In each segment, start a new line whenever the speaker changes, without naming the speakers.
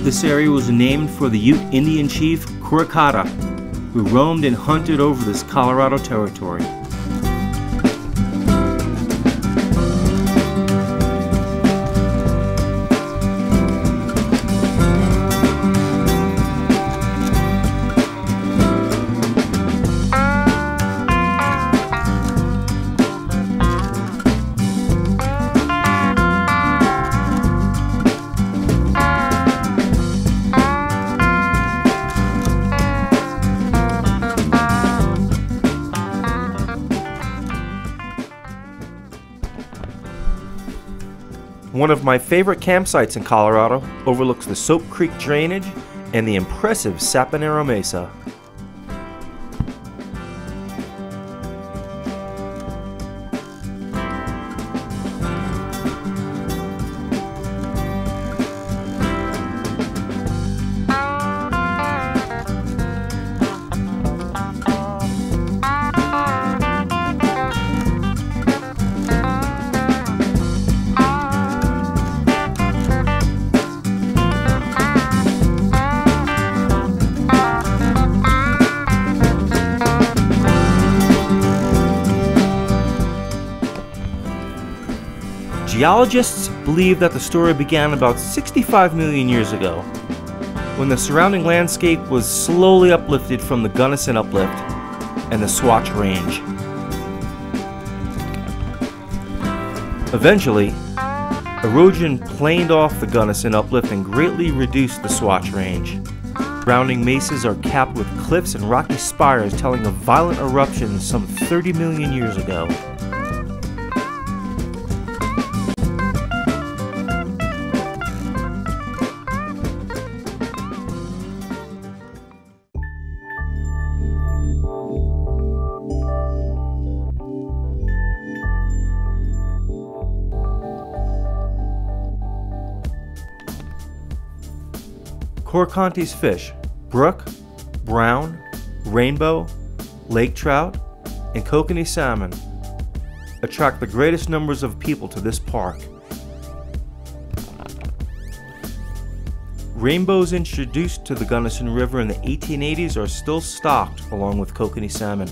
This area was named for the Ute Indian chief Curecanti, who roamed and hunted over this Colorado territory. One of my favorite campsites in Colorado overlooks the Soap Creek drainage and the impressive Sapanero Mesa. Geologists believe that the story began about 65 million years ago, when the surrounding landscape was slowly uplifted from the Gunnison uplift and the Swatch Range. Eventually, erosion planed off the Gunnison uplift and greatly reduced the Swatch Range. Surrounding mesas are capped with cliffs and rocky spires telling of violent eruptions some 30 million years ago. Curecanti's fish, brook, brown, rainbow, lake trout, and kokanee salmon attract the greatest numbers of people to this park. Rainbows introduced to the Gunnison River in the 1880s are still stocked along with kokanee salmon.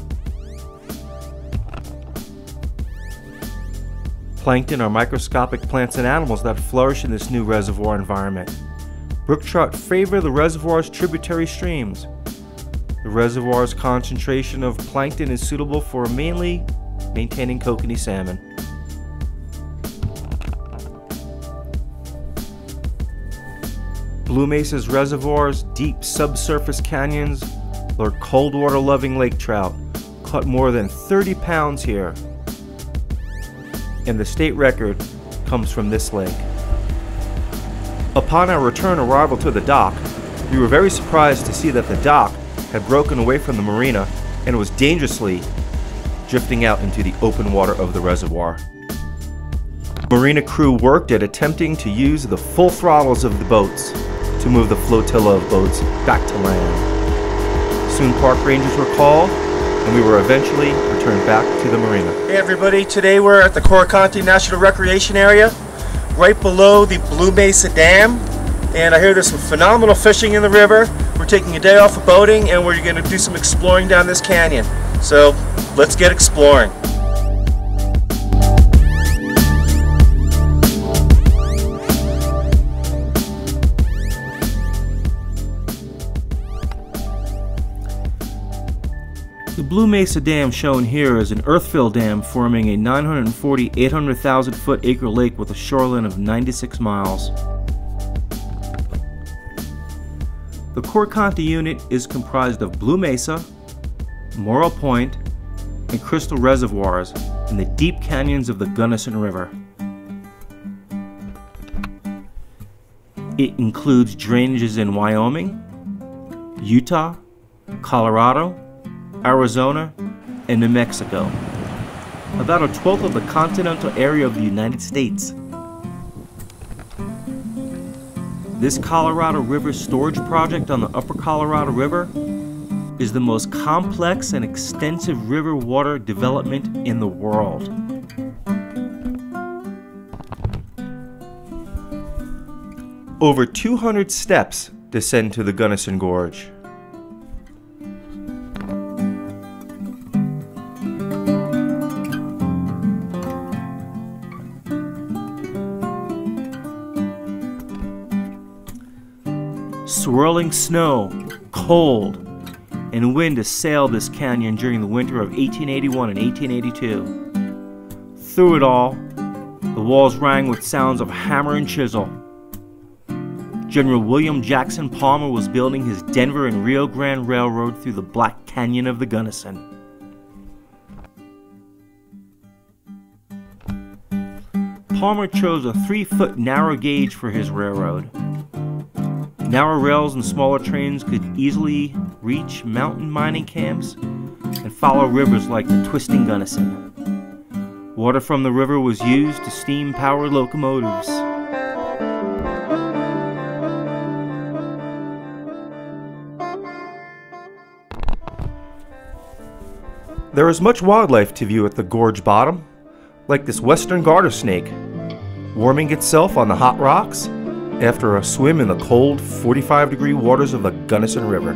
Plankton are microscopic plants and animals that flourish in this new reservoir environment. Brook trout favor the reservoir's tributary streams. The reservoir's concentration of plankton is suitable for mainly maintaining kokanee salmon. Blue Mesa's reservoir's deep subsurface canyons lure cold water loving lake trout, caught more than 30 pounds here. And the state record comes from this lake. Upon our arrival to the dock, we were very surprised to see that the dock had broken away from the marina and was dangerously drifting out into the open water of the reservoir. Marina crew worked at attempting to use the full throttles of the boats to move the flotilla of boats back to land. Soon park rangers were called and we were eventually returned back to the marina.
Hey everybody, today we're at the Curecanti National Recreation Area, right below the Blue Mesa Dam, and I hear there's some phenomenal fishing in the river. We're taking a day off of boating and we're going to do some exploring down this canyon. So let's get exploring.
The Blue Mesa Dam shown here is an earth-fill dam forming a 940 800,000 foot acre lake with a shoreline of 96 miles. The Curecanti unit is comprised of Blue Mesa, Morro Point, and Crystal reservoirs in the deep canyons of the Gunnison River. It includes drainages in Wyoming, Utah, Colorado, Arizona, and New Mexico, about a 1/12 of the continental area of the United States. This Colorado River storage project on the Upper Colorado River is the most complex and extensive river water development in the world. Over 200 steps descend to the Gunnison Gorge.
Swirling snow, cold, and wind assailed this canyon during the winter of 1881 and 1882. Through it all, the walls rang with sounds of hammer and chisel. General William Jackson Palmer was building his Denver and Rio Grande Railroad through the Black Canyon of the Gunnison. Palmer chose a 3-foot narrow gauge for his railroad. Narrow rails and smaller trains could easily reach mountain mining camps and follow rivers like the twisting Gunnison. Water from the river was used to steam power locomotives.
There is much wildlife to view at the gorge bottom, like this western garter snake, warming itself on the hot rocks after a swim in the cold 45-degree waters of the Gunnison River.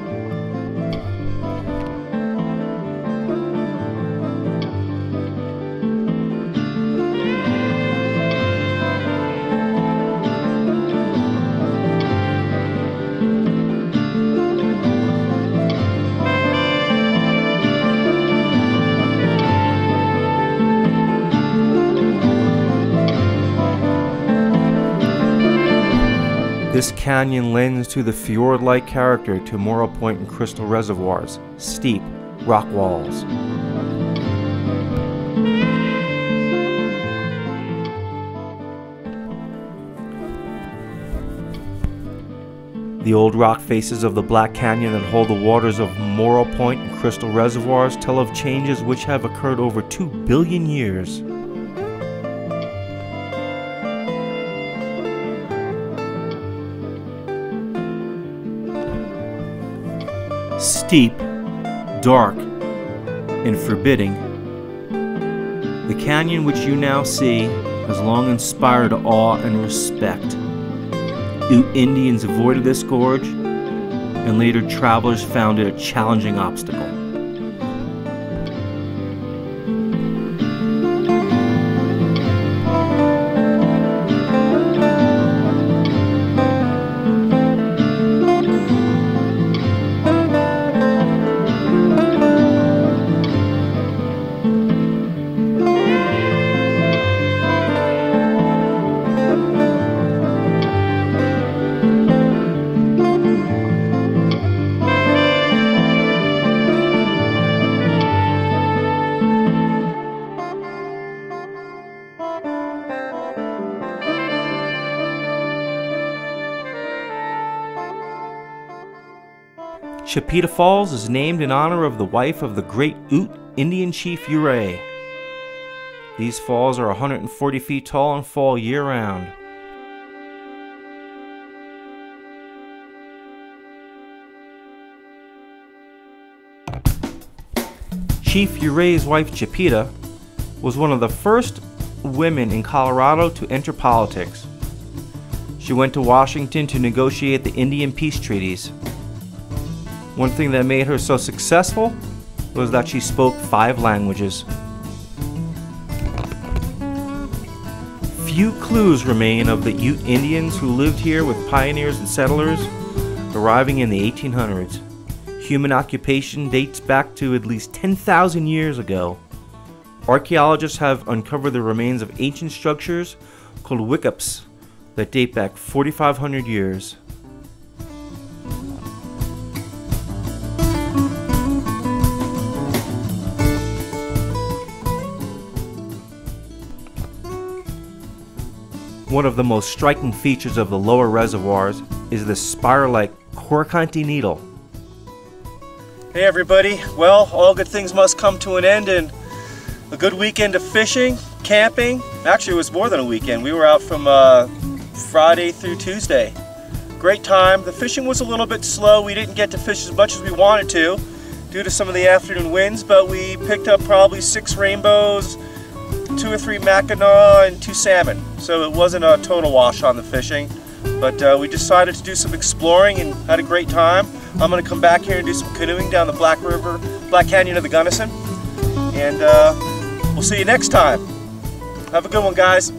This canyon lends to the fjord-like character to Morrow Point and Crystal Reservoirs' steep rock walls. The old rock faces of the Black Canyon that hold the waters of Morrow Point and Crystal Reservoirs tell of changes which have occurred over 2 billion years.
Steep, dark, and forbidding, the canyon which you now see has long inspired awe and respect. Ute Indians avoided this gorge, and later travelers found it a challenging obstacle. Shapiro Falls is named in honor of the wife of the great Ute Indian chief Ouray. These falls are 140 feet tall and fall year-round. Chief Ouray's wife Chipeta was one of the first women in Colorado to enter politics. She went to Washington to negotiate the Indian peace treaties. One thing that made her so successful was that she spoke 5 languages. Few clues remain of the Ute Indians who lived here with pioneers and settlers arriving in the 1800s. Human occupation dates back to at least 10,000 years ago. Archaeologists have uncovered the remains of ancient structures called wiccups that date back 4,500 years. One of the most striking features of the lower reservoirs is the spiral-like Curecanti needle.
Hey everybody, well, all good things must come to an end, and a good weekend of fishing, camping. Actually, it was more than a weekend. We were out from Friday through Tuesday. Great time. The fishing was a little bit slow. We didn't get to fish as much as we wanted to due to some of the afternoon winds, but we picked up probably 6 rainbows, 2 or 3 mackinaw, and 2 salmon. So it wasn't a total wash on the fishing, But we decided to do some exploring and had a great time. I'm going to come back here and do some canoeing down the Black Canyon of the Gunnison. And we'll see you next time. Have a good one, guys.